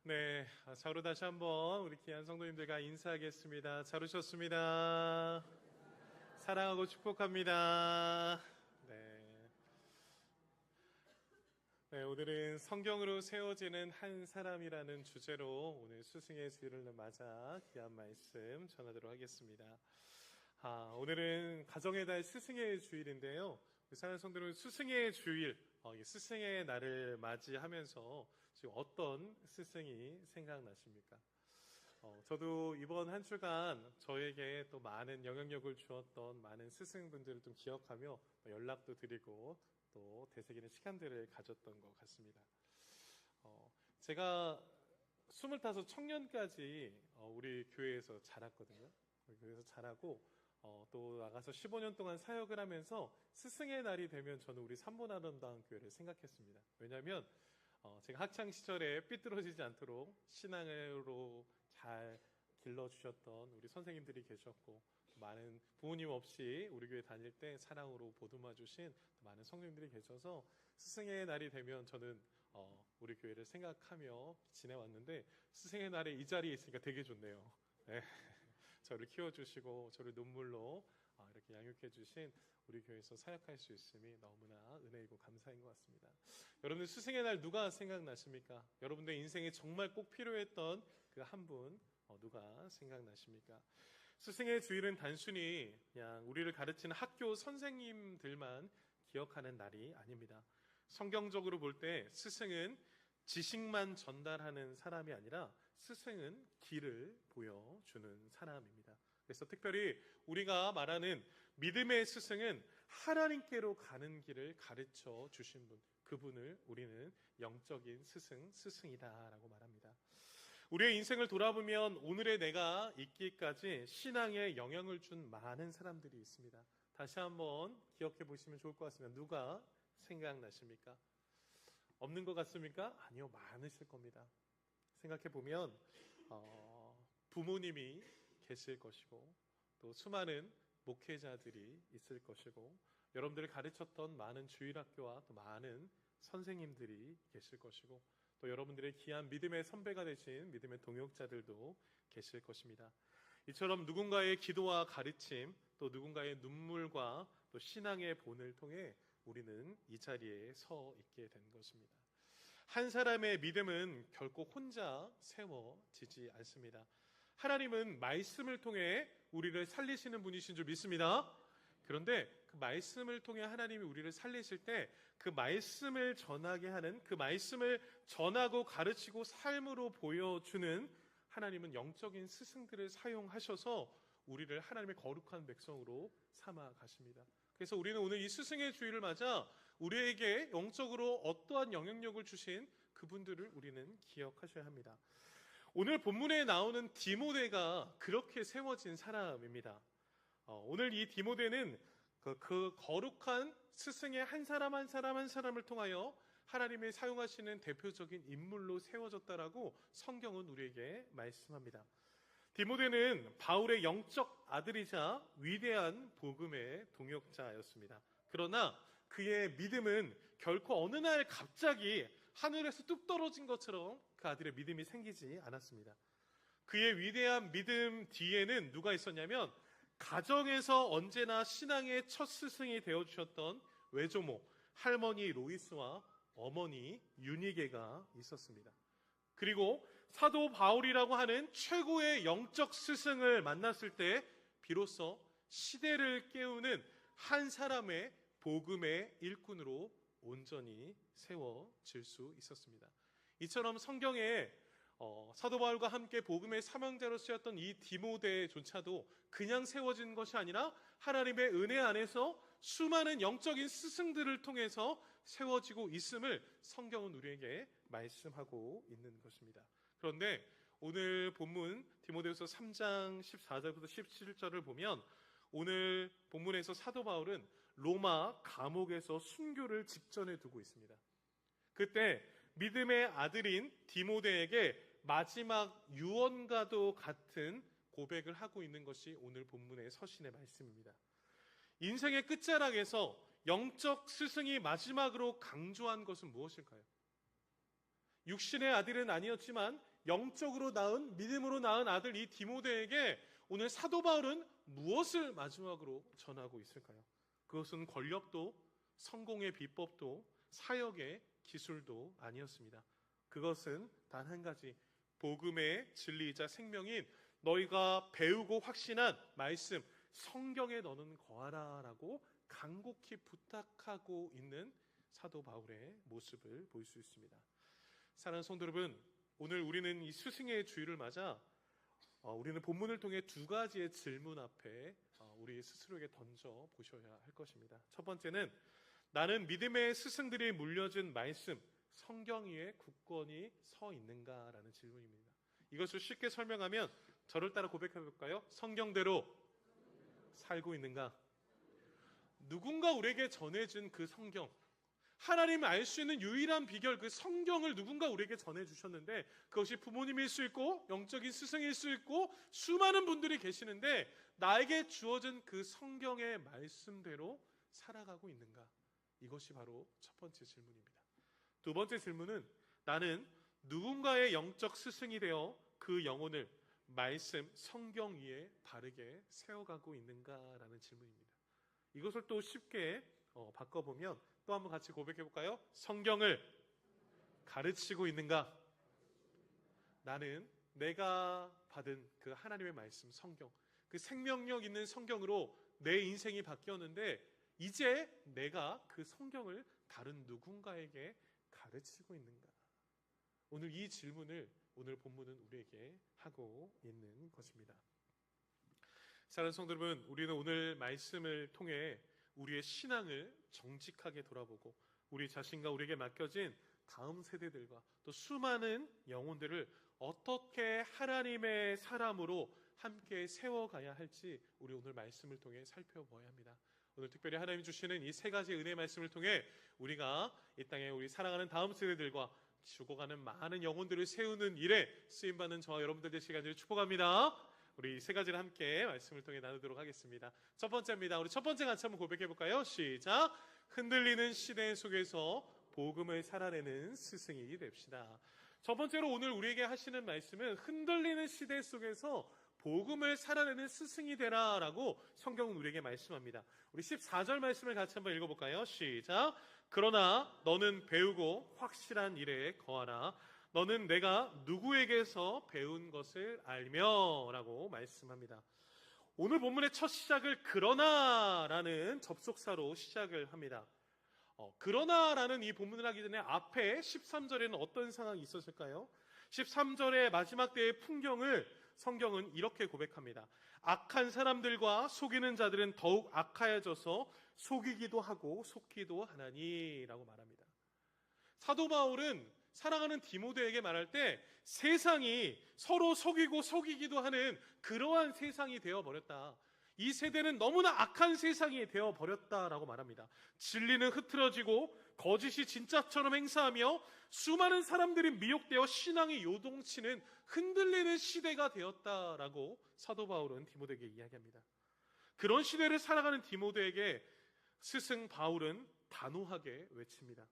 네, 자로 다시 한번 우리 귀한 성도님들과 인사하겠습니다. 잘 오셨습니다. 사랑하고 축복합니다. 네. 네, 오늘은 성경으로 세워지는 한 사람이라는 주제로 오늘 스승의 주일을 맞아 귀한 말씀 전하도록 하겠습니다. 오늘은 가정의 달 스승의 주일인데요. 사랑하는 성도는 스승의 주일, 스승의 날을 맞이하면서 지금 어떤 스승이 생각나십니까? 저도 이번 한 주간 저에게 또 많은 영향력을 주었던 많은 스승분들을 좀 기억하며 연락도 드리고 또 되새기는 시간들을 가졌던 것 같습니다. 제가 25 청년까지 우리 교회에서 자랐거든요. 교회에서 자라고 또 나가서 15년 동안 사역을 하면서 스승의 날이 되면 저는 우리 삼보아름다운 교회를 생각했습니다. 왜냐하면 제가 학창 시절에 삐뚤어지지 않도록 신앙으로 잘 길러주셨던 우리 선생님들이 계셨고, 많은 부모님 없이 우리 교회 다닐 때 사랑으로 보듬어 주신 많은 성도님들이 계셔서 스승의 날이 되면 저는 우리 교회를 생각하며 지내왔는데, 스승의 날에 이 자리에 있으니까 되게 좋네요. 네. 저를 키워주시고 저를 눈물로 이렇게 양육해 주신 우리 교회에서 사역할 수 있음이 너무나 은혜이고 감사인 것 같습니다. 여러분들 스승의 날 누가 생각나십니까? 여러분들 인생에 정말 꼭 필요했던 그 한 분 누가 생각나십니까? 스승의 주일은 단순히 그냥 우리를 가르치는 학교 선생님들만 기억하는 날이 아닙니다. 성경적으로 볼 때 스승은 지식만 전달하는 사람이 아니라 스승은 길을 보여주는 사람입니다. 그래서 특별히 우리가 말하는 믿음의 스승은 하나님께로 가는 길을 가르쳐 주신 분, 그분을 우리는 영적인 스승이다라고 말합니다. 우리의 인생을 돌아보면 오늘의 내가 있기까지 신앙에 영향을 준 많은 사람들이 있습니다. 다시 한번 기억해 보시면 좋을 것 같습니다. 누가 생각나십니까? 없는 것 같습니까? 아니요, 많으실 겁니다. 생각해 보면 부모님이 계실 것이고, 또 수많은 목회자들이 있을 것이고, 여러분들을 가르쳤던 많은 주일학교와 또 많은 선생님들이 계실 것이고, 또 여러분들의 귀한 믿음의 선배가 되신 믿음의 동역자들도 계실 것입니다. 이처럼 누군가의 기도와 가르침, 또 누군가의 눈물과 또 신앙의 본을 통해 우리는 이 자리에 서 있게 된 것입니다. 한 사람의 믿음은 결코 혼자 세워지지 않습니다. 하나님은 말씀을 통해 우리를 살리시는 분이신 줄 믿습니다. 그런데 그 말씀을 통해 하나님이 우리를 살리실 때 그 말씀을 전하게 하는, 그 말씀을 전하고 가르치고 삶으로 보여주는 하나님은 영적인 스승들을 사용하셔서 우리를 하나님의 거룩한 백성으로 삼아 가십니다. 그래서 우리는 오늘 이 스승의 주일을 맞아 우리에게 영적으로 어떠한 영향력을 주신 그분들을 우리는 기억하셔야 합니다. 오늘 본문에 나오는 디모데가 그렇게 세워진 사람입니다. 오늘 이 디모데는 그 거룩한 스승의 한 사람 한 사람을 통하여 하나님이 사용하시는 대표적인 인물로 세워졌다라고 성경은 우리에게 말씀합니다. 디모데는 바울의 영적 아들이자 위대한 복음의 동역자였습니다. 그러나 그의 믿음은 결코 어느 날 갑자기 하늘에서 뚝 떨어진 것처럼 그 아들의 믿음이 생기지 않았습니다. 그의 위대한 믿음 뒤에는 누가 있었냐면, 가정에서 언제나 신앙의 첫 스승이 되어주셨던 외조모 할머니 로이스와 어머니 유니게가 있었습니다. 그리고 사도 바울이라고 하는 최고의 영적 스승을 만났을 때 비로소 시대를 깨우는 한 사람의 복음의 일꾼으로 온전히 세워질 수 있었습니다. 이처럼 성경에 사도 바울과 함께 복음의 사명자로 쓰였던 이 디모데조차도 그냥 세워진 것이 아니라 하나님의 은혜 안에서 수많은 영적인 스승들을 통해서 세워지고 있음을 성경은 우리에게 말씀하고 있는 것입니다. 그런데 오늘 본문 디모데후서 3장 14절부터 17절을 보면, 오늘 본문에서 사도 바울은 로마 감옥에서 순교를 직전에 두고 있습니다. 그때 믿음의 아들인 디모데에게 마지막 유언과도 같은 고백을 하고 있는 것이 오늘 본문의 서신의 말씀입니다. 인생의 끝자락에서 영적 스승이 마지막으로 강조한 것은 무엇일까요? 육신의 아들은 아니었지만 영적으로 낳은, 믿음으로 낳은 아들 이 디모데에게 오늘 사도 바울은 무엇을 마지막으로 전하고 있을까요? 그것은 권력도, 성공의 비법도, 사역의 기술도 아니었습니다. 그것은 단 한 가지, 복음의 진리이자 생명인 너희가 배우고 확신한 말씀, 성경에 너는 거하라 라고 간곡히 부탁하고 있는 사도 바울의 모습을 볼 수 있습니다. 사랑하는 성도 여러분, 오늘 우리는 이 스승의 주일을 맞아 우리는 본문을 통해 두 가지의 질문 앞에 우리 스스로에게 던져 보셔야 할 것입니다. 첫 번째는 나는 믿음의 스승들이 물려준 말씀, 성경 위에 굳건히 서 있는가라는 질문입니다. 이것을 쉽게 설명하면 저를 따라 고백해 볼까요? 성경대로 살고 있는가? 누군가 우리에게 전해준 그 성경, 하나님을 알 수 있는 유일한 비결, 그 성경을 누군가 우리에게 전해주셨는데 그것이 부모님일 수 있고 영적인 스승일 수 있고 수많은 분들이 계시는데 나에게 주어진 그 성경의 말씀대로 살아가고 있는가? 이것이 바로 첫 번째 질문입니다. 두 번째 질문은 나는 누군가의 영적 스승이 되어 그 영혼을 말씀, 성경 위에 바르게 세워가고 있는가라는 질문입니다. 이것을 또 쉽게 바꿔보면 또 한번 같이 고백해 볼까요? 성경을 가르치고 있는가? 나는 내가 받은 그 하나님의 말씀, 성경, 그 생명력 있는 성경으로 내 인생이 바뀌었는데 이제 내가 그 성경을 다른 누군가에게 가르치고 있는가? 오늘 이 질문을 오늘 본문은 우리에게 하고 있는 것입니다. 사랑하는 성도 여러분, 우리는 오늘 말씀을 통해 우리의 신앙을 정직하게 돌아보고 우리 자신과 우리에게 맡겨진 다음 세대들과 또 수많은 영혼들을 어떻게 하나님의 사람으로 함께 세워가야 할지 우리 오늘 말씀을 통해 살펴봐야 합니다. 오늘 특별히 하나님 주시는 이 세 가지 은혜의 말씀을 통해 우리가 이 땅에 우리 사랑하는 다음 세대들과 죽어가는 많은 영혼들을 세우는 일에 쓰임받는 저와 여러분들 될 시간을 축복합니다. 우리 세 가지를 함께 말씀을 통해 나누도록 하겠습니다. 첫 번째입니다. 우리 첫 번째 같이 한번 고백해 볼까요? 시작! 흔들리는 시대 속에서 복음을 살아내는 스승이 됩시다. 첫 번째로 오늘 우리에게 하시는 말씀은 흔들리는 시대 속에서 복음을 살아내는 스승이 되라 라고 성경은 우리에게 말씀합니다. 우리 14절 말씀을 같이 한번 읽어볼까요? 시작! 그러나 너는 배우고 확실한 일에 거하라. 너는 내가 누구에게서 배운 것을 알며 라고 말씀합니다. 오늘 본문의 첫 시작을 그러나라는 접속사로 시작을 합니다. 그러나라는 이 본문을 하기 전에 앞에 13절에는 어떤 상황이 있었을까요? 13절의 마지막 때의 풍경을 성경은 이렇게 고백합니다. 악한 사람들과 속이는 자들은 더욱 악하여져서 속이기도 하고 속기도 하나니 라고 말합니다. 사도 바울은 사랑하는 디모데에게 말할 때 세상이 서로 속이고 속이기도 하는 그러한 세상이 되어버렸다. 이 세대는 너무나 악한 세상이 되어버렸다라고 말합니다. 진리는 흐트러지고 거짓이 진짜처럼 행사하며 수많은 사람들이 미혹되어 신앙이 요동치는 흔들리는 시대가 되었다라고 사도 바울은 디모데에게 이야기합니다. 그런 시대를 살아가는 디모데에게 스승 바울은 단호하게 외칩니다.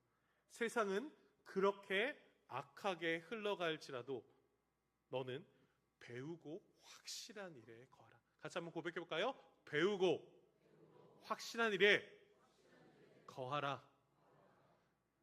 세상은 그렇게 악하게 흘러갈지라도 너는 배우고 확실한 일에 거하라. 같이 한번 고백해 볼까요? 배우고 확실한 일에 거하라.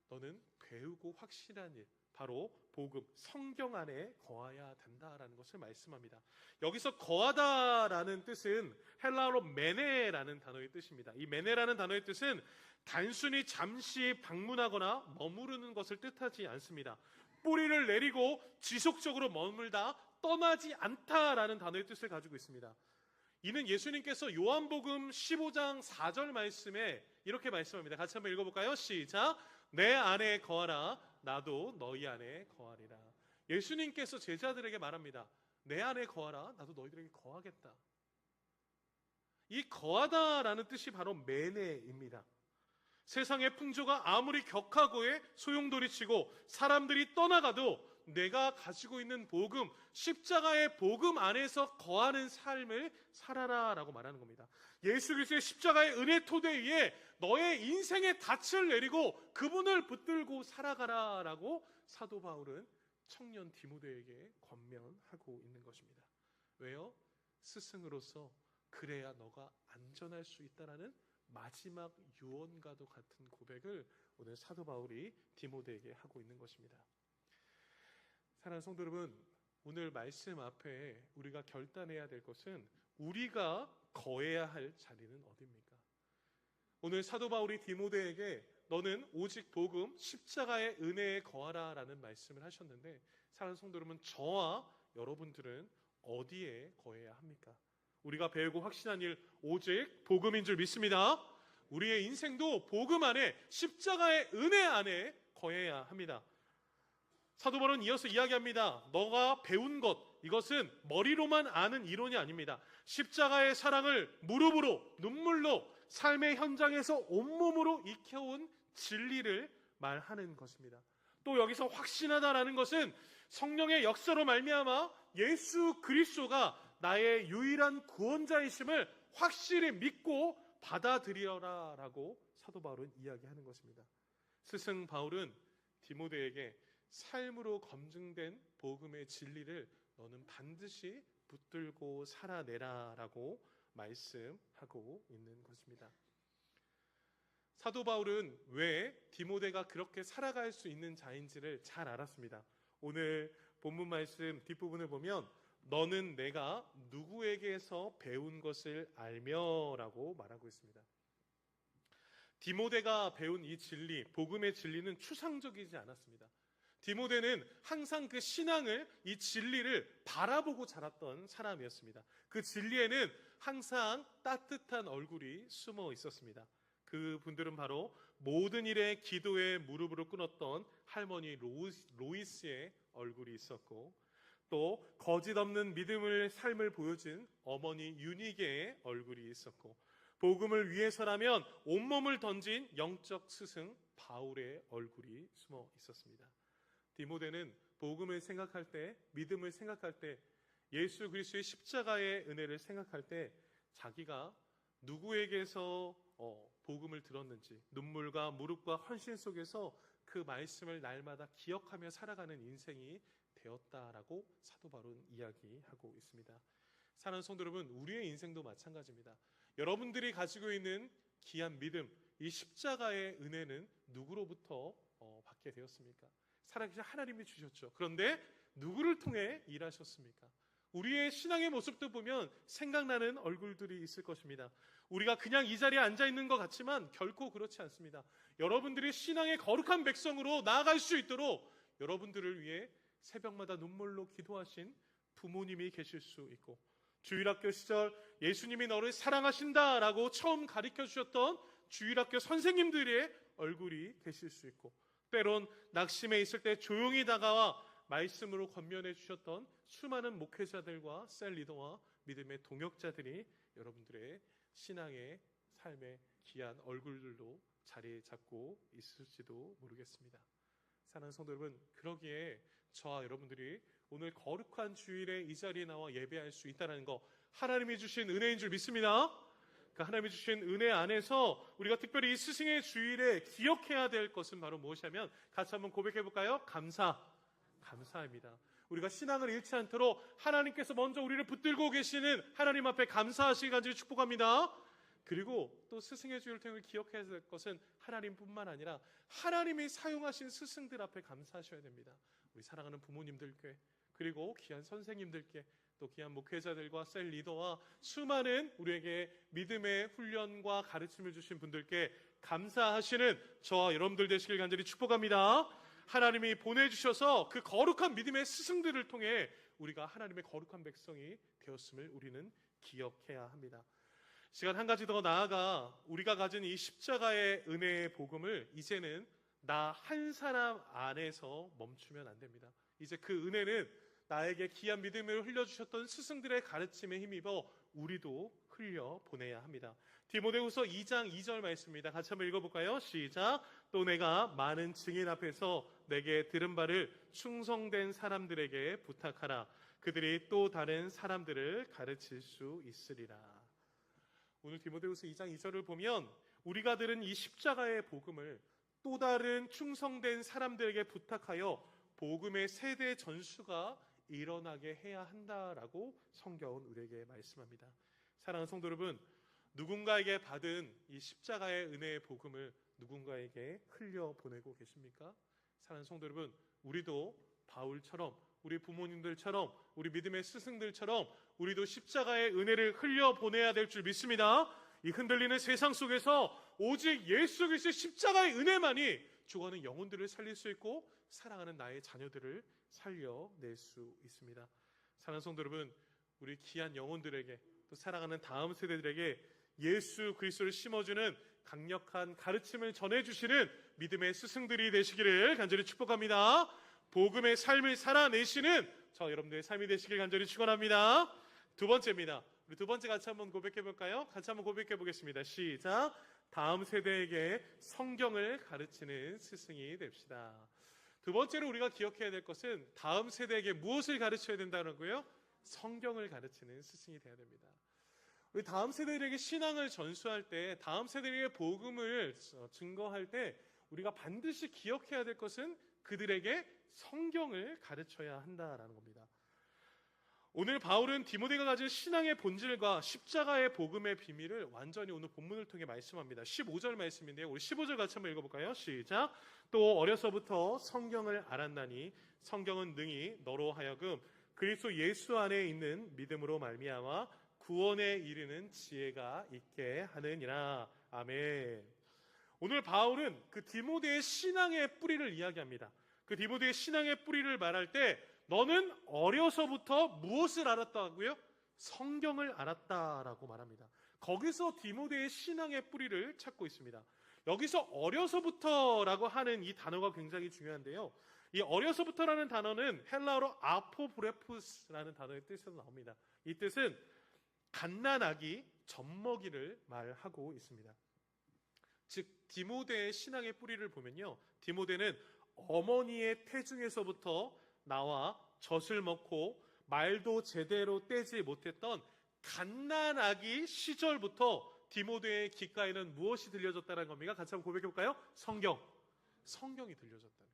너는 배우고 확실한 일, 바로 복음, 성경 안에 거해야 된다라는 것을 말씀합니다. 여기서 거하다라는 뜻은 헬라어로 메네라는 단어의 뜻입니다. 이 메네라는 단어의 뜻은 단순히 잠시 방문하거나 머무르는 것을 뜻하지 않습니다. 뿌리를 내리고 지속적으로 머물다 떠나지 않다라는 단어의 뜻을 가지고 있습니다. 이는 예수님께서 요한복음 15장 4절 말씀에 이렇게 말씀합니다. 같이 한번 읽어볼까요? 시작! 내 안에 거하라, 나도 너희 안에 거하리라. 예수님께서 제자들에게 말합니다. 내 안에 거하라, 나도 너희들에게 거하겠다. 이 거하다라는 뜻이 바로 메네입니다. 세상의 풍조가 아무리 격하고에 소용돌이치고 사람들이 떠나가도 내가 가지고 있는 복음, 십자가의 복음 안에서 거하는 삶을 살아라 라고 말하는 겁니다. 예수 그리스도의 십자가의 은혜 토대 위에 너의 인생의 닻을 내리고 그분을 붙들고 살아가라 라고 사도 바울은 청년 디모데에게 권면하고 있는 것입니다. 왜요? 스승으로서 그래야 너가 안전할 수 있다라는 마지막 유언과도 같은 고백을 오늘 사도 바울이 디모데에게 하고 있는 것입니다. 사랑하는 성도 여러분, 오늘 말씀 앞에 우리가 결단해야 될 것은 우리가 거해야 할 자리는 어디입니까? 오늘 사도 바울이 디모데에게 너는 오직 복음 십자가의 은혜에 거하라 라는 말씀을 하셨는데, 사랑하는 성도 여러분, 저와 여러분들은 어디에 거해야 합니까? 우리가 배우고 확신한 일 오직 복음인 줄 믿습니다. 우리의 인생도 복음 안에, 십자가의 은혜 안에 거해야 합니다. 사도 바울은 이어서 이야기합니다. 너가 배운 것, 이것은 머리로만 아는 이론이 아닙니다. 십자가의 사랑을 무릎으로, 눈물로, 삶의 현장에서 온몸으로 익혀온 진리를 말하는 것입니다. 또 여기서 확신하다라는 것은 성령의 역사로 말미암아 예수 그리스도가 나의 유일한 구원자이심을 확실히 믿고 받아들여라 라고 사도 바울은 이야기하는 것입니다. 스승 바울은 디모데에게 삶으로 검증된 복음의 진리를 너는 반드시 붙들고 살아내라 라고 말씀하고 있는 것입니다. 사도 바울은 왜 디모데가 그렇게 살아갈 수 있는 자인지를 잘 알았습니다. 오늘 본문 말씀 뒷부분을 보면 너는 내가 누구에게서 배운 것을 알며 라고 말하고 있습니다. 디모데가 배운 이 진리, 복음의 진리는 추상적이지 않았습니다. 디모데는 항상 그 신앙을, 이 진리를 바라보고 자랐던 사람이었습니다. 그 진리에는 항상 따뜻한 얼굴이 숨어 있었습니다. 그 분들은 바로 모든 일에 기도에 무릎으로 꿇었던 할머니 로이스의 얼굴이 있었고, 또 거짓 없는 믿음의 삶을 보여준 어머니 유니게의 얼굴이 있었고, 복음을 위해서라면 온몸을 던진 영적 스승 바울의 얼굴이 숨어 있었습니다. 디모데는 복음을 생각할 때, 믿음을 생각할 때, 예수 그리스도의 십자가의 은혜를 생각할 때 자기가 누구에게서 복음을 들었는지, 눈물과 무릎과 헌신 속에서 그 말씀을 날마다 기억하며 살아가는 인생이 되었다라고 사도 바울은 이야기하고 있습니다. 사랑하는 성도 여러분, 우리의 인생도 마찬가지입니다. 여러분들이 가지고 있는 귀한 믿음, 이 십자가의 은혜는 누구로부터 받게 되었습니까? 살아계신 하나님이 주셨죠. 그런데 누구를 통해 일하셨습니까? 우리의 신앙의 모습도 보면 생각나는 얼굴들이 있을 것입니다. 우리가 그냥 이 자리에 앉아있는 것 같지만 결코 그렇지 않습니다. 여러분들이 신앙의 거룩한 백성으로 나아갈 수 있도록 여러분들을 위해 새벽마다 눈물로 기도하신 부모님이 계실 수 있고, 주일학교 시절 예수님이 너를 사랑하신다라고 처음 가르쳐 주셨던 주일학교 선생님들의 얼굴이 계실 수 있고, 때론 낙심해 있을 때 조용히 다가와 말씀으로 권면해 주셨던 수많은 목회자들과 셀 리더와 믿음의 동역자들이 여러분들의 신앙의 삶의 귀한 얼굴들로 자리 잡고 있을지도 모르겠습니다. 사랑하는 성도 여러분, 그러기에 저와 여러분들이 오늘 거룩한 주일에 이 자리에 나와 예배할 수 있다는 거, 하나님이 주신 은혜인 줄 믿습니다. 그 하나님이 주신 은혜 안에서 우리가 특별히 이 스승의 주일에 기억해야 될 것은 바로 무엇이냐면, 같이 한번 고백해 볼까요? 감사입니다. 우리가 신앙을 잃지 않도록 하나님께서 먼저 우리를 붙들고 계시는 하나님 앞에 감사하시기 간절히 축복합니다. 그리고 또 스승의 주일을 통해 기억해야 될 것은 하나님뿐만 아니라 하나님이 사용하신 스승들 앞에 감사하셔야 됩니다. 우리 사랑하는 부모님들께, 그리고 귀한 선생님들께, 또 귀한 목회자들과 셀 리더와 수많은 우리에게 믿음의 훈련과 가르침을 주신 분들께 감사하시는 저와 여러분들 되시길 간절히 축복합니다. 하나님이 보내주셔서 그 거룩한 믿음의 스승들을 통해 우리가 하나님의 거룩한 백성이 되었음을 우리는 기억해야 합니다. 시간 한 가지 더 나아가 우리가 가진 이 십자가의 은혜의 복음을 이제는 나 한 사람 안에서 멈추면 안 됩니다. 이제 그 은혜는 나에게 귀한 믿음을 흘려주셨던 스승들의 가르침에 힘입어 우리도 흘려보내야 합니다. 디모데후서 2장 2절 말씀입니다. 같이 한번 읽어볼까요? 시작. 또 내가 많은 증인 앞에서 내게 들은 바를 충성된 사람들에게 부탁하라. 그들이 또 다른 사람들을 가르칠 수 있으리라. 오늘 디모데후서 2장 2절을 보면 우리가 들은 이 십자가의 복음을 또 다른 충성된 사람들에게 부탁하여 복음의 세대 전수가 일어나게 해야 한다라고 성경은 우리에게 말씀합니다. 사랑하는 성도 여러분, 누군가에게 받은 이 십자가의 은혜의 복음을 누군가에게 흘려보내고 계십니까? 사랑하는 성도 여러분, 우리도 바울처럼, 우리 부모님들처럼, 우리 믿음의 스승들처럼 우리도 십자가의 은혜를 흘려보내야 될 줄 믿습니다. 이 흔들리는 세상 속에서 오직 예수 그리스도의 십자가의 은혜만이 죽어가는 영혼들을 살릴 수 있고 사랑하는 나의 자녀들을 살려낼 수 있습니다. 사랑하는 성도 여러분, 우리 귀한 영혼들에게 또 사랑하는 다음 세대들에게 예수 그리스도를 심어주는 강력한 가르침을 전해주시는 믿음의 스승들이 되시기를 간절히 축복합니다. 복음의 삶을 살아내시는 저 여러분들의 삶이 되시길 간절히 축원합니다. 두 번째입니다. 우리 두 번째 같이 한번 고백해 볼까요? 같이 한번 고백해 보겠습니다. 시작. 다음 세대에게 성경을 가르치는 스승이 됩시다. 두 번째로 우리가 기억해야 될 것은 다음 세대에게 무엇을 가르쳐야 된다는 거예요? 성경을 가르치는 스승이 되어야 됩니다. 우리 다음 세대들에게 신앙을 전수할 때, 다음 세대에게 복음을 증거할 때 우리가 반드시 기억해야 될 것은 그들에게 성경을 가르쳐야 한다라는 겁니다. 오늘 바울은 디모데가 가진 신앙의 본질과 십자가의 복음의 비밀을 완전히 오늘 본문을 통해 말씀합니다. 15절 말씀인데요. 우리 15절 같이 한번 읽어볼까요? 시작. 또 어려서부터 성경을 알았나니 성경은 능히 너로 하여금 그리스도 예수 안에 있는 믿음으로 말미암아 구원에 이르는 지혜가 있게 하느니라. 아멘. 오늘 바울은 그 디모데의 신앙의 뿌리를 이야기합니다. 그 디모데의 신앙의 뿌리를 말할 때 너는 어려서부터 무엇을 알았다고요? 성경을 알았다라고 말합니다. 거기서 디모데의 신앙의 뿌리를 찾고 있습니다. 여기서 어려서부터라고 하는 이 단어가 굉장히 중요한데요. 이 어려서부터라는 단어는 헬라어로 아포브레푸스라는 단어의 뜻에서 나옵니다. 이 뜻은 갓난아기, 젖먹이를 말하고 있습니다. 즉 디모데의 신앙의 뿌리를 보면요, 디모데는 어머니의 태중에서부터 나와 젖을 먹고 말도 제대로 떼지 못했던 갓난아기 시절부터 디모데의 귓가에는 무엇이 들려졌다는 겁니까? 같이 한번 고백해 볼까요? 성경이 들려졌다는 거예요.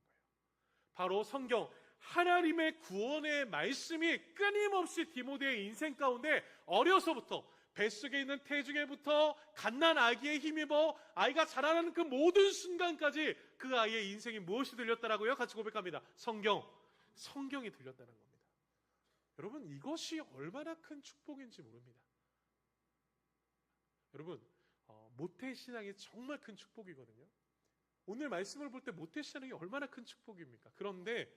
바로 성경, 하나님의 구원의 말씀이 끊임없이 디모데의 인생 가운데 어려서부터 뱃속에 있는 태중에부터 갓난아기에 힘입어 아이가 자라나는 그 모든 순간까지 그 아이의 인생이 무엇이 들렸다라고요? 같이 고백합니다. 성경이 들렸다는 겁니다. 여러분, 이것이 얼마나 큰 축복인지 모릅니다. 여러분, 모태신앙이 정말 큰 축복이거든요. 오늘 말씀을 볼 때 모태신앙이 얼마나 큰 축복입니까? 그런데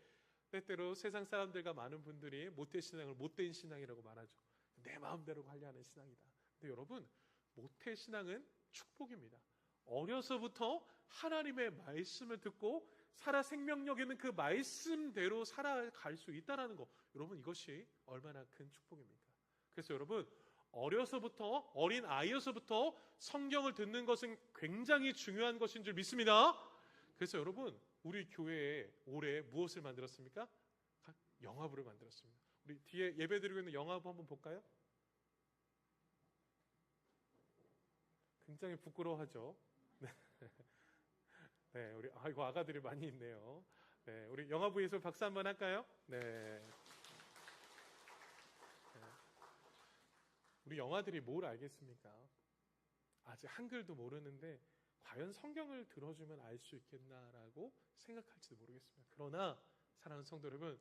때때로 세상 사람들과 많은 분들이 모태신앙을 못된 신앙이라고 말하죠. 내 마음대로 하려는 신앙이다. 근데 여러분, 모태신앙은 축복입니다. 어려서부터 하나님의 말씀을 듣고 살아 생명력 있는 그 말씀대로 살아갈 수 있다는 거, 여러분 이것이 얼마나 큰 축복입니까? 그래서 여러분, 어린 아이여서부터 성경을 듣는 것은 굉장히 중요한 것인 줄 믿습니다. 그래서 여러분, 우리 교회에 올해 무엇을 만들었습니까? 영화부를 만들었습니다. 우리 뒤에 예배드리고 있는 영화부 한번 볼까요? 굉장히 부끄러워하죠. 네, 우리 아이고 아가들이 많이 있네요. 네, 우리 영화부에서 박수 한번 할까요? 네. 우리 영화들이 뭘 알겠습니까? 아직 한글도 모르는데 과연 성경을 들어주면 알 수 있겠나라고 생각할지도 모르겠습니다. 그러나 사랑하는 성도 여러분,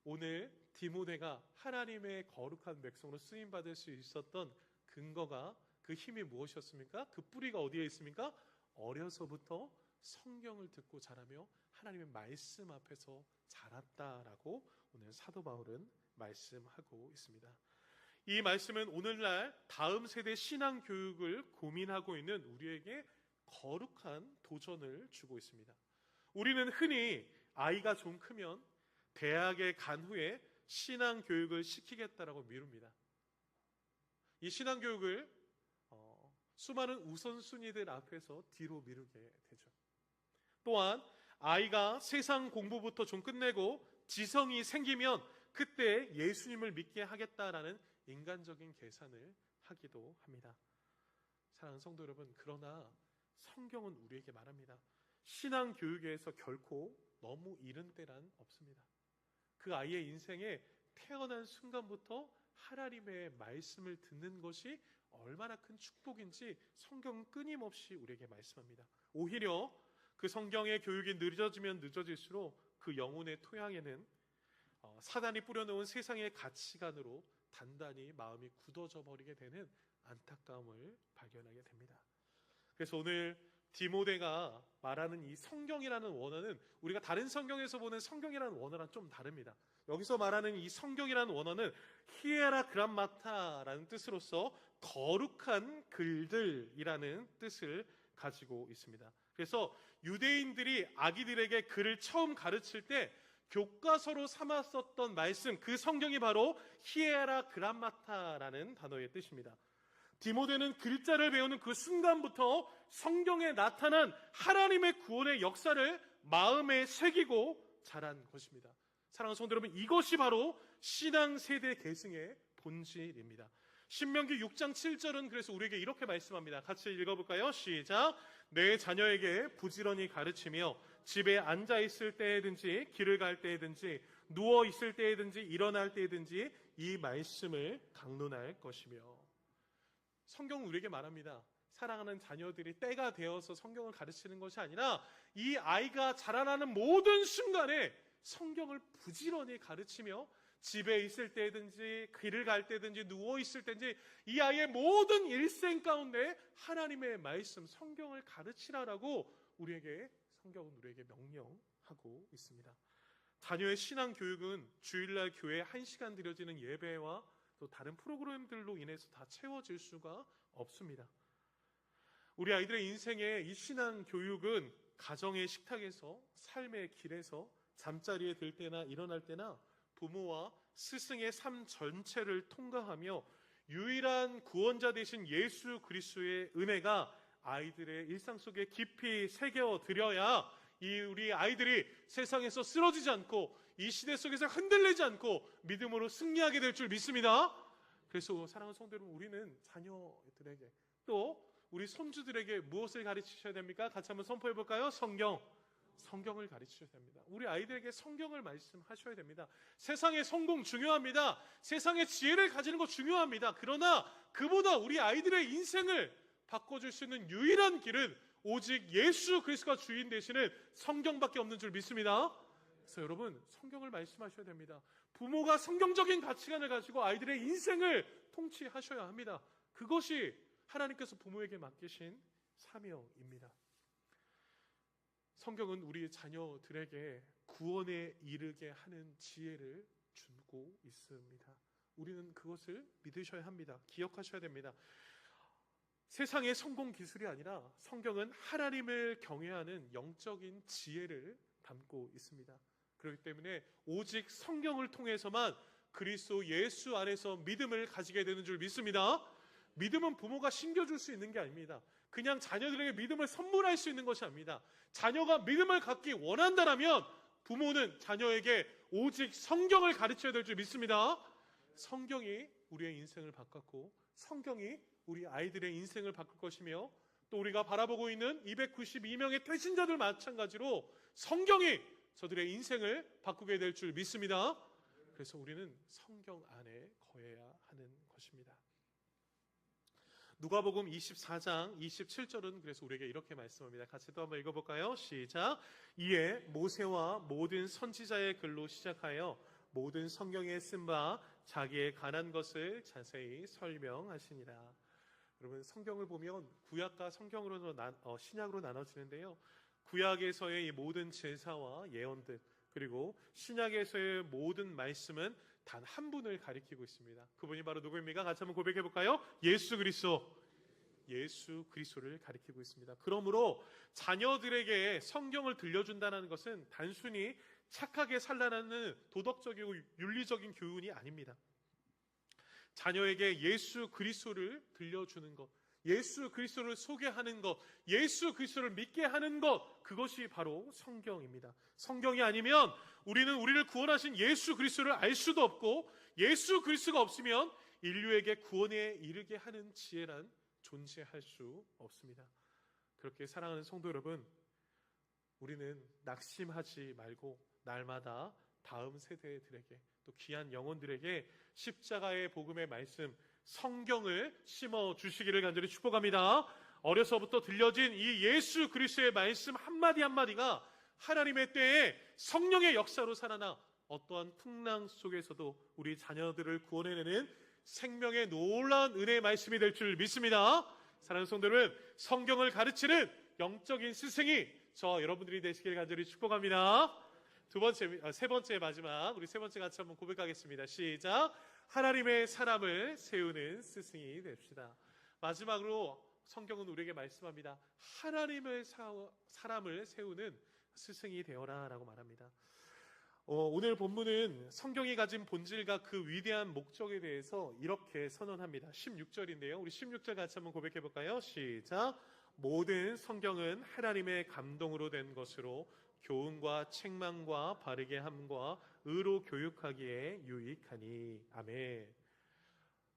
오늘 디모데가 하나님의 거룩한 백성으로 쓰임받을 수 있었던 근거가, 그 힘이 무엇이었습니까? 그 뿌리가 어디에 있습니까? 어려서부터 성경을 듣고 자라며 하나님의 말씀 앞에서 자랐다라고 오늘 사도 바울은 말씀하고 있습니다. 이 말씀은 오늘날 다음 세대 신앙 교육을 고민하고 있는 우리에게 거룩한 도전을 주고 있습니다. 우리는 흔히 아이가 좀 크면 대학에 간 후에 신앙 교육을 시키겠다라고 미룹니다. 이 신앙 교육을 수많은 우선순위들 앞에서 뒤로 미루게 되죠. 또한 아이가 세상 공부부터 좀 끝내고 지성이 생기면 그때 예수님을 믿게 하겠다라는 인간적인 계산을 하기도 합니다. 사랑하는 성도 여러분, 그러나 성경은 우리에게 말합니다. 신앙 교육에서 결코 너무 이른 때란 없습니다. 그 아이의 인생에 태어난 순간부터 하나님의 말씀을 듣는 것이 얼마나 큰 축복인지 성경은 끊임없이 우리에게 말씀합니다. 오히려 그 성경의 교육이 늦어지면 늦어질수록 그 영혼의 토양에는 사단이 뿌려놓은 세상의 가치관으로 단단히 마음이 굳어져 버리게 되는 안타까움을 발견하게 됩니다. 그래서 오늘 디모데가 말하는 이 성경이라는 원어는 우리가 다른 성경에서 보는 성경이라는 원어랑 좀 다릅니다. 여기서 말하는 이 성경이라는 원어는 히에라 그람마타라는 뜻으로서 거룩한 글들이라는 뜻을 가지고 있습니다. 그래서 유대인들이 아기들에게 글을 처음 가르칠 때 교과서로 삼았었던 말씀, 그 성경이 바로 히에라 그람마타라는 단어의 뜻입니다. 디모데는 글자를 배우는 그 순간부터 성경에 나타난 하나님의 구원의 역사를 마음에 새기고 자란 것입니다. 사랑하는 성도 여러분, 이것이 바로 신앙 세대 계승의 본질입니다. 신명기 6장 7절은 그래서 우리에게 이렇게 말씀합니다. 같이 읽어볼까요? 시작. 내 자녀에게 부지런히 가르치며 집에 앉아 있을 때에든지 길을 갈 때에든지 누워 있을 때에든지 일어날 때에든지 이 말씀을 강론할 것이며. 성경은 우리에게 말합니다. 사랑하는 자녀들이 때가 되어서 성경을 가르치는 것이 아니라 이 아이가 자라나는 모든 순간에 성경을 부지런히 가르치며 집에 있을 때든지 길을 갈 때든지 누워 있을 때든지 이 아이의 모든 일생 가운데 하나님의 말씀 성경을 가르치라라고 성경은 우리에게 명령하고 있습니다. 자녀의 신앙 교육은 주일날 교회에 1시간 드려지는 예배와 또 다른 프로그램들로 인해서 다 채워질 수가 없습니다. 우리 아이들의 인생에 이 신앙 교육은 가정의 식탁에서, 삶의 길에서, 잠자리에 들 때나 일어날 때나 부모와 스승의 삶 전체를 통과하며 유일한 구원자 되신 예수 그리스도의 은혜가 아이들의 일상 속에 깊이 새겨드려야 우리 아이들이 세상에서 쓰러지지 않고 이 시대 속에서 흔들리지 않고 믿음으로 승리하게 될 줄 믿습니다. 그래서 사랑하는 성도 여러분, 우리는 자녀들에게 또 우리 손주들에게 무엇을 가르치셔야 됩니까? 같이 한번 선포해 볼까요? 성경을 가르치셔야 됩니다. 우리 아이들에게 성경을 말씀하셔야 됩니다. 세상의 성공 중요합니다. 세상의 지혜를 가지는 것 중요합니다. 그러나 그보다 우리 아이들의 인생을 바꿔줄 수 있는 유일한 길은 오직 예수 그리스도가 주인 되시는 성경밖에 없는 줄 믿습니다. 그래서 여러분, 성경을 말씀하셔야 됩니다. 부모가 성경적인 가치관을 가지고 아이들의 인생을 통치하셔야 합니다. 그것이 하나님께서 부모에게 맡기신 사명입니다. 성경은 우리 자녀들에게 구원에 이르게 하는 지혜를 주고 있습니다. 우리는 그것을 믿으셔야 합니다. 기억하셔야 됩니다. 세상의 성공 기술이 아니라 성경은 하나님을 경외하는 영적인 지혜를 담고 있습니다. 그렇기 때문에 오직 성경을 통해서만 그리스도 예수 안에서 믿음을 가지게 되는 줄 믿습니다. 믿음은 부모가 심겨줄 수 있는 게 아닙니다. 그냥 자녀들에게 믿음을 선물할 수 있는 것이 아닙니다. 자녀가 믿음을 갖기 원한다면 부모는 자녀에게 오직 성경을 가르쳐야 될 줄 믿습니다. 성경이 우리의 인생을 바꿨고 성경이 우리 아이들의 인생을 바꿀 것이며 또 우리가 바라보고 있는 292명의 태신자들 마찬가지로 성경이 저들의 인생을 바꾸게 될 줄 믿습니다. 그래서 우리는 성경 안에 거해야 하는 것입니다. 누가복음 24장 27절은 그래서 우리에게 이렇게 말씀합니다. 같이 또 한번 읽어볼까요? 시작. 이에 모세와 모든 선지자의 글로 시작하여 모든 성경에 쓴 바 자기의 관한 것을 자세히 설명하시니라. 여러분, 성경을 보면 구약과 성경으로 신약으로 나눠지는데요. 구약에서의 이 모든 제사와 예언들 그리고 신약에서의 모든 말씀은 단 한 분을 가리키고 있습니다. 그분이 바로 누구입니까? 같이 한번 고백해 볼까요? 예수 그리스도를 가리키고 있습니다. 그러므로 자녀들에게 성경을 들려준다는 것은 단순히 착하게 살라는 도덕적이고 윤리적인 교훈이 아닙니다. 자녀에게 예수 그리스도를 들려주는 것, 예수 그리스도를 소개하는 것, 예수 그리스도를 믿게 하는 것, 그것이 바로 성경입니다. 성경이 아니면 우리는 우리를 구원하신 예수 그리스도를 알 수도 없고 예수 그리스도가 없으면 인류에게 구원에 이르게 하는 지혜란 존재할 수 없습니다. 그렇게 사랑하는 성도 여러분, 우리는 낙심하지 말고 날마다 다음 세대들에게 또 귀한 영혼들에게 십자가의 복음의 말씀, 성경을 심어 주시기를 간절히 축복합니다. 어려서부터 들려진 이 예수 그리스도의 말씀 한마디 한마디가 하나님의 때에 성령의 역사로 살아나 어떠한 풍랑 속에서도 우리 자녀들을 구원해내는 생명의 놀라운 은혜의 말씀이 될 줄 믿습니다. 사랑하는 성도 여러분, 성경을 가르치는 영적인 스승이 저 여러분들이 되시길 간절히 축복합니다. 세 번째 마지막, 우리 세 번째 같이 한번 고백하겠습니다. 시작. 하나님의 사람을 세우는 스승이 됩시다. 마지막으로 성경은 우리에게 말씀합니다. 하나님의 사람을 세우는 스승이 되어라 라고 말합니다. 오늘 본문은 성경이 가진 본질과 그 위대한 목적에 대해서 이렇게 선언합니다. 16절인데요. 우리 16절 같이 한번 고백해 볼까요? 시작. 모든 성경은 하나님의 감동으로 된 것으로 교훈과 책망과 바르게 함과 의로 교육하기에 유익하니. 아멘.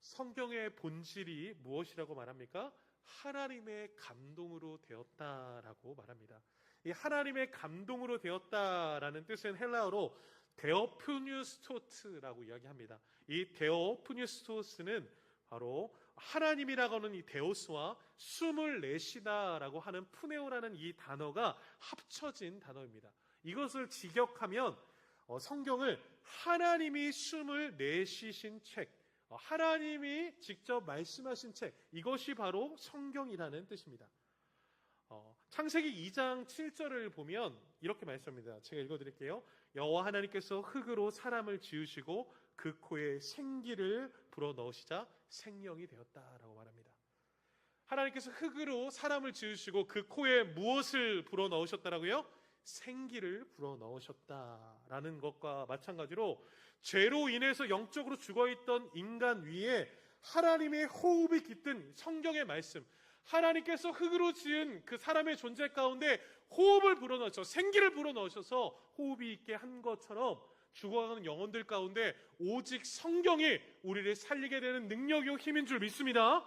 성경의 본질이 무엇이라고 말합니까? 하나님의 감동으로 되었다라고 말합니다. 이 하나님의 감동으로 되었다라는 뜻은 헬라어로 데오프뉴스토스라고 이야기합니다. 이 데오프뉴스토스는 바로 하나님이라고 하는 이 데오스와 숨을 내쉬다라고 하는 푸네오라는 이 단어가 합쳐진 단어입니다. 이것을 직역하면 성경을 하나님이 숨을 내쉬신 책, 하나님이 직접 말씀하신 책, 이것이 바로 성경이라는 뜻입니다. 창세기 2장 7절을 보면 이렇게 말씀합니다. 제가 읽어드릴게요. 여호와 하나님께서 흙으로 사람을 지으시고 그 코에 생기를 불어넣으시자 생명이 되었다라고 말합니다. 하나님께서 흙으로 사람을 지으시고 그 코에 무엇을 불어넣으셨다라고요? 생기를 불어넣으셨다라는 것과 마찬가지로 죄로 인해서 영적으로 죽어있던 인간 위에 하나님의 호흡이 깃든 성경의 말씀, 하나님께서 흙으로 지은 그 사람의 존재 가운데 호흡을 불어넣으셔서 생기를 불어넣으셔서 호흡이 있게 한 것처럼 죽어가는 영혼들 가운데 오직 성경이 우리를 살리게 되는 능력이요 힘인 줄 믿습니다.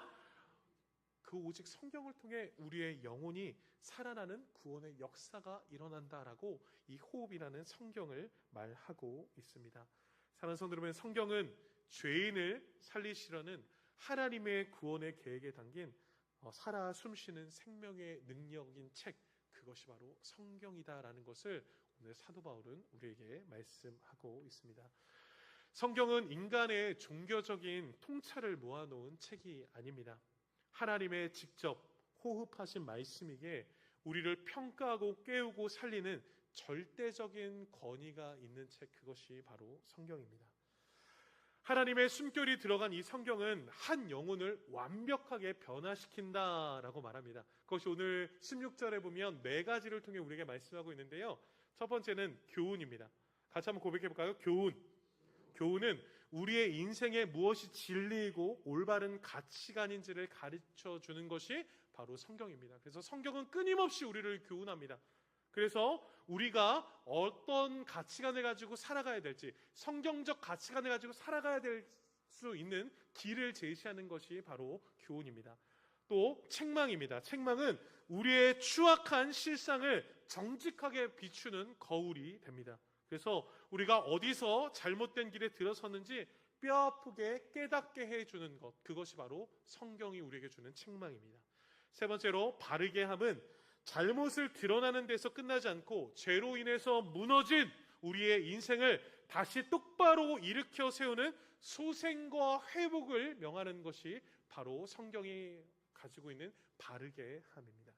그 오직 성경을 통해 우리의 영혼이 살아나는 구원의 역사가 일어난다라고 이 호흡이라는 성경을 말하고 있습니다. 사랑하는 성도 여러분, 성경은 죄인을 살리시려는 하나님의 구원의 계획에 담긴 살아 숨쉬는 생명의 능력인 책, 그것이 바로 성경이다라는 것을 오늘 사도 바울은 우리에게 말씀하고 있습니다. 성경은 인간의 종교적인 통찰을 모아놓은 책이 아닙니다. 하나님의 직접 호흡하신 말씀이기에 우리를 평가하고 깨우고 살리는 절대적인 권위가 있는 책, 그것이 바로 성경입니다. 하나님의 숨결이 들어간 이 성경은 한 영혼을 완벽하게 변화시킨다라고 말합니다. 그것이 오늘 16절에 보면 네 가지를 통해 우리에게 말씀하고 있는데요. 첫 번째는 교훈입니다. 같이 한번 고백해 볼까요? 교훈은 우리의 인생에 무엇이 진리이고 올바른 가치관인지를 가르쳐 주는 것이 바로 성경입니다. 그래서 성경은 끊임없이 우리를 교훈합니다. 그래서 우리가 어떤 가치관을 가지고 살아가야 될지, 성경적 가치관을 가지고 살아가야 될 수 있는 길을 제시하는 것이 바로 교훈입니다. 또 책망입니다. 책망은 우리의 추악한 실상을 정직하게 비추는 거울이 됩니다. 그래서 우리가 어디서 잘못된 길에 들어섰는지 뼈아프게 깨닫게 해주는 것, 그것이 바로 성경이 우리에게 주는 책망입니다. 세 번째로 바르게 함은 잘못을 드러나는 데서 끝나지 않고 죄로 인해서 무너진 우리의 인생을 다시 똑바로 일으켜 세우는 소생과 회복을 명하는 것이 바로 성경이 가지고 있는 바르게 함입니다.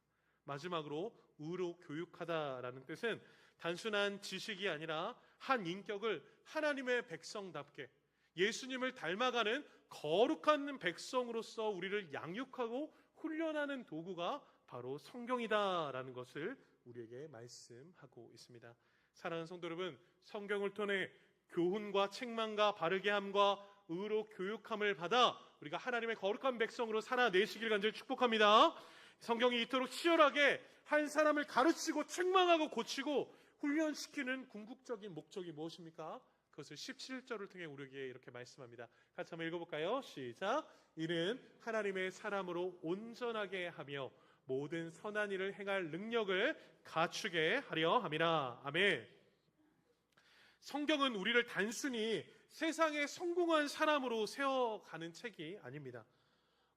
마지막으로 의로 교육하다라는 뜻은 단순한 지식이 아니라 한 인격을 하나님의 백성답게 예수님을 닮아가는 거룩한 백성으로서 우리를 양육하고 훈련하는 도구가 바로 성경이다라는 것을 우리에게 말씀하고 있습니다. 사랑하는 성도 여러분, 성경을 통해 교훈과 책망과 바르게 함과 의로 교육함을 받아 우리가 하나님의 거룩한 백성으로 살아내시길 간절히 축복합니다. 성경이 이토록 치열하게 한 사람을 가르치고 책망하고 고치고 훈련시키는 궁극적인 목적이 무엇입니까? 그것을 17절을 통해 우리에게 이렇게 말씀합니다. 같이 한번 읽어볼까요? 시작. 이는 하나님의 사람으로 온전하게 하며 모든 선한 일을 행할 능력을 갖추게 하려 함이라. 아멘. 성경은 우리를 단순히 세상에 성공한 사람으로 세워가는 책이 아닙니다.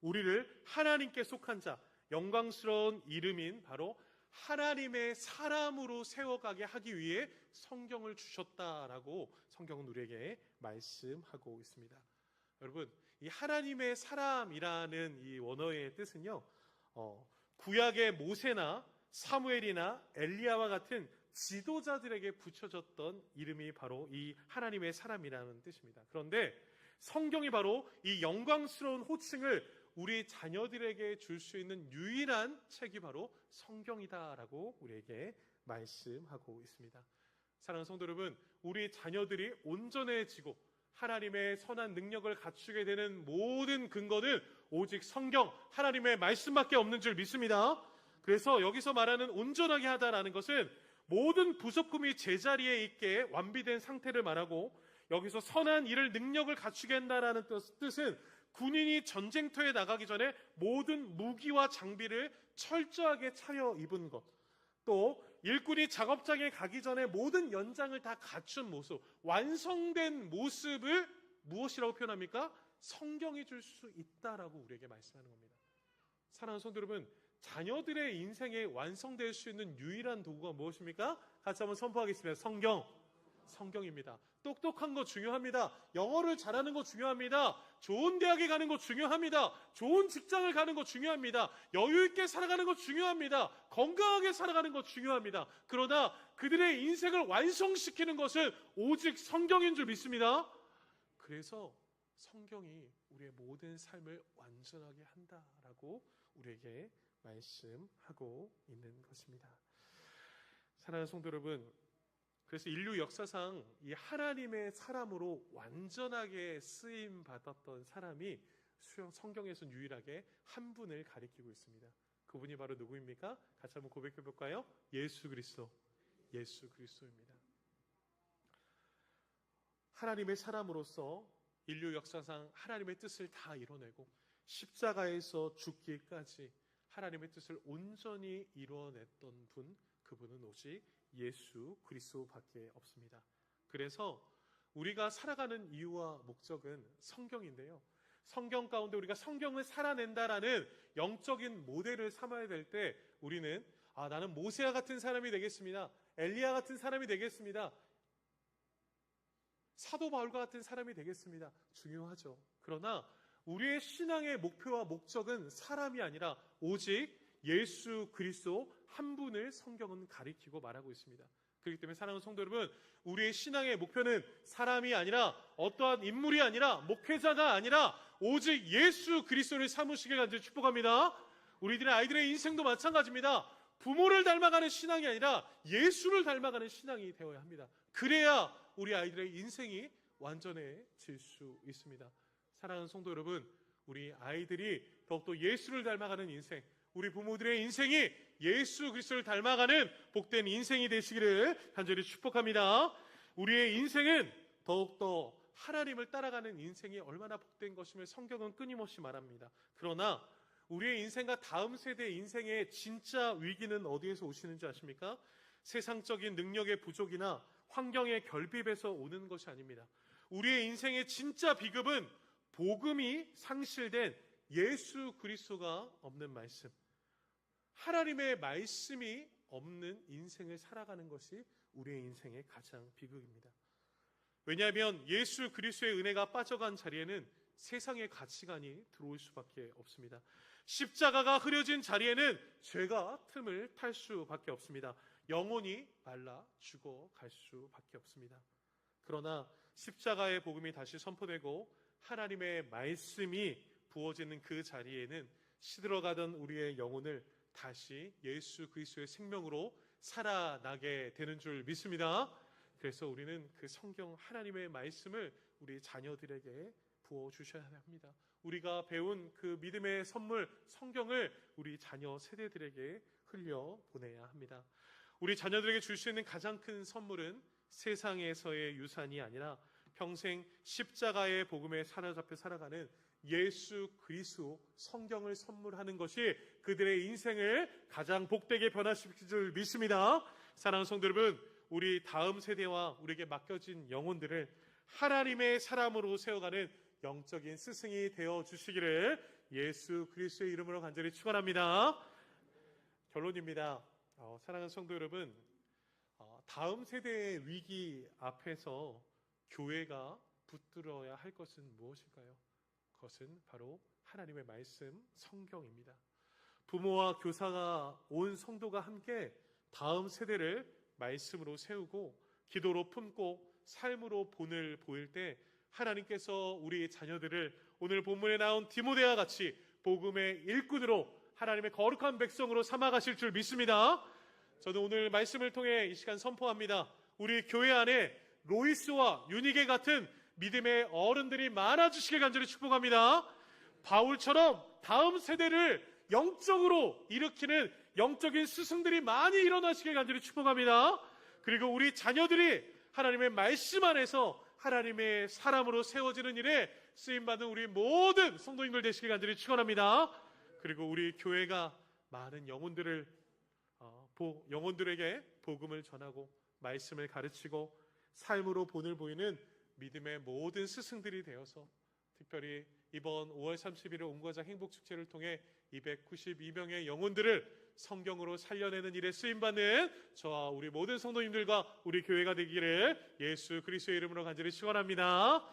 우리를 하나님께 속한 자, 영광스러운 이름인 바로 하나님의 사람으로 세워가게 하기 위해 성경을 주셨다라고 성경은 우리에게 말씀하고 있습니다. 여러분, 이 하나님의 사람이라는 이 원어의 뜻은요, 구약의 모세나 사무엘이나 엘리야와 같은 지도자들에게 붙여졌던 이름이 바로 이 하나님의 사람이라는 뜻입니다. 그런데 성경이 바로 이 영광스러운 호칭을 우리 자녀들에게 줄 수 있는 유일한 책이 바로 성경이다라고 우리에게 말씀하고 있습니다. 사랑하는 성도 여러분, 우리 자녀들이 온전해지고 하나님의 선한 능력을 갖추게 되는 모든 근거는 오직 성경, 하나님의 말씀밖에 없는 줄 믿습니다. 그래서 여기서 말하는 온전하게 하다라는 것은 모든 부속품이 제자리에 있게 완비된 상태를 말하고, 여기서 선한 일을 능력을 갖추게 한다라는 뜻은 군인이 전쟁터에 나가기 전에 모든 무기와 장비를 철저하게 차려 입은 것, 또 일꾼이 작업장에 가기 전에 모든 연장을 다 갖춘 모습, 완성된 모습을 무엇이라고 표현합니까? 성경이 줄 수 있다라고 우리에게 말씀하는 겁니다. 사랑하는 성도 여러분, 자녀들의 인생에 완성될 수 있는 유일한 도구가 무엇입니까? 같이 한번 선포하겠습니다. 성경입니다. 똑똑한 거 중요합니다. 영어를 잘하는 거 중요합니다. 좋은 대학에 가는 거 중요합니다. 좋은 직장을 가는 거 중요합니다. 여유 있게 살아가는 거 중요합니다. 건강하게 살아가는 거 중요합니다. 그러나 그들의 인생을 완성시키는 것은 오직 성경인 줄 믿습니다. 그래서 성경이 우리의 모든 삶을 완전하게 한다라고 우리에게 말씀하고 있는 것입니다. 사랑하는 성도 여러분, 그래서 인류 역사상 이 하나님의 사람으로 완전하게 쓰임 받았던 사람이 성경에서 유일하게 한 분을 가리키고 있습니다. 그분이 바로 누구입니까? 같이 한번 고백해 볼까요? 예수 그리스도입니다. 하나님의 사람으로서 인류 역사상 하나님의 뜻을 다 이뤄내고 십자가에서 죽기까지 하나님의 뜻을 온전히 이루어냈던 분, 그분은 오직 예수 그리스도밖에 없습니다. 그래서 우리가 살아가는 이유와 목적은 성경인데요, 성경 가운데 우리가 성경을 살아낸다라는 영적인 모델을 삼아야 될 때 우리는 나는 모세와 같은 사람이 되겠습니다. 엘리야 같은 사람이 되겠습니다. 사도 바울과 같은 사람이 되겠습니다. 중요하죠. 그러나 우리의 신앙의 목표와 목적은 사람이 아니라 오직 예수 그리스도 한 분을 성경은 가리키고 말하고 있습니다. 그렇기 때문에 사랑하는 성도 여러분, 우리의 신앙의 목표는 사람이 아니라 어떠한 인물이 아니라 목회자가 아니라 오직 예수 그리스도를 삼으시길 간절히 축복합니다. 우리들의 아이들의 인생도 마찬가지입니다. 부모를 닮아가는 신앙이 아니라 예수를 닮아가는 신앙이 되어야 합니다. 그래야 우리 아이들의 인생이 완전해질 수 있습니다. 사랑하는 성도 여러분, 우리 아이들이 더욱더 예수를 닮아가는 인생, 우리 부모들의 인생이 예수 그리스도를 닮아가는 복된 인생이 되시기를 간절히 축복합니다. 우리의 인생은 더욱더 하나님을 따라가는 인생이 얼마나 복된 것임을 성경은 끊임없이 말합니다. 그러나 우리의 인생과 다음 세대의 인생의 진짜 위기는 어디에서 오시는지 아십니까? 세상적인 능력의 부족이나 환경의 결핍에서 오는 것이 아닙니다. 우리의 인생의 진짜 비극은 복음이 상실된 예수 그리스도가 없는 말씀, 하나님의 말씀이 없는 인생을 살아가는 것이 우리의 인생의 가장 비극입니다. 왜냐하면 예수 그리스도의 은혜가 빠져간 자리에는 세상의 가치관이 들어올 수밖에 없습니다. 십자가가 흐려진 자리에는 죄가 틈을 탈 수밖에 없습니다. 영혼이 말라 죽어갈 수밖에 없습니다. 그러나 십자가의 복음이 다시 선포되고 하나님의 말씀이 부어지는 그 자리에는 시들어가던 우리의 영혼을 다시 예수 그리스도의 생명으로 살아나게 되는 줄 믿습니다. 그래서 우리는 그 성경 하나님의 말씀을 우리 자녀들에게 부어주셔야 합니다. 우리가 배운 그 믿음의 선물 성경을 우리 자녀 세대들에게 흘려보내야 합니다. 우리 자녀들에게 줄 수 있는 가장 큰 선물은 세상에서의 유산이 아니라 평생 십자가의 복음에 사로잡혀 살아가는 예수 그리스도 성경을 선물하는 것이 그들의 인생을 가장 복되게 변화시킬 줄 믿습니다. 사랑하는 성도 여러분, 우리 다음 세대와 우리에게 맡겨진 영혼들을 하나님의 사람으로 세워가는 영적인 스승이 되어 주시기를 예수 그리스도의 이름으로 간절히 축원합니다. 결론입니다. 사랑하는 성도 여러분, 다음 세대의 위기 앞에서 교회가 붙들어야 할 것은 무엇일까요? 그것은 바로 하나님의 말씀, 성경입니다. 부모와 교사가 온 성도가 함께 다음 세대를 말씀으로 세우고 기도로 품고 삶으로 본을 보일 때 하나님께서 우리 자녀들을 오늘 본문에 나온 디모데와 같이 복음의 일꾼으로 하나님의 거룩한 백성으로 삼아가실 줄 믿습니다. 저는 오늘 말씀을 통해 이 시간 선포합니다. 우리 교회 안에 로이스와 유니게 같은 믿음의 어른들이 많아지시길 간절히 축복합니다. 바울처럼 다음 세대를 영적으로 일으키는 영적인 스승들이 많이 일어나시길 간절히 축복합니다. 그리고 우리 자녀들이 하나님의 말씀 안에서 하나님의 사람으로 세워지는 일에 쓰임받은 우리 모든 성도님들 되시길 간절히 축원합니다. 그리고 우리 교회가 많은 영혼들에게 복음을 전하고 말씀을 가르치고 삶으로 본을 보이는 믿음의 모든 스승들이 되어서 특별히 이번 5월 31일 온과장 행복축제를 통해 292명의 영혼들을 성경으로 살려내는 일에 쓰임받는 저와 우리 모든 성도님들과 우리 교회가 되기를 예수 그리스도의 이름으로 간절히 축원합니다.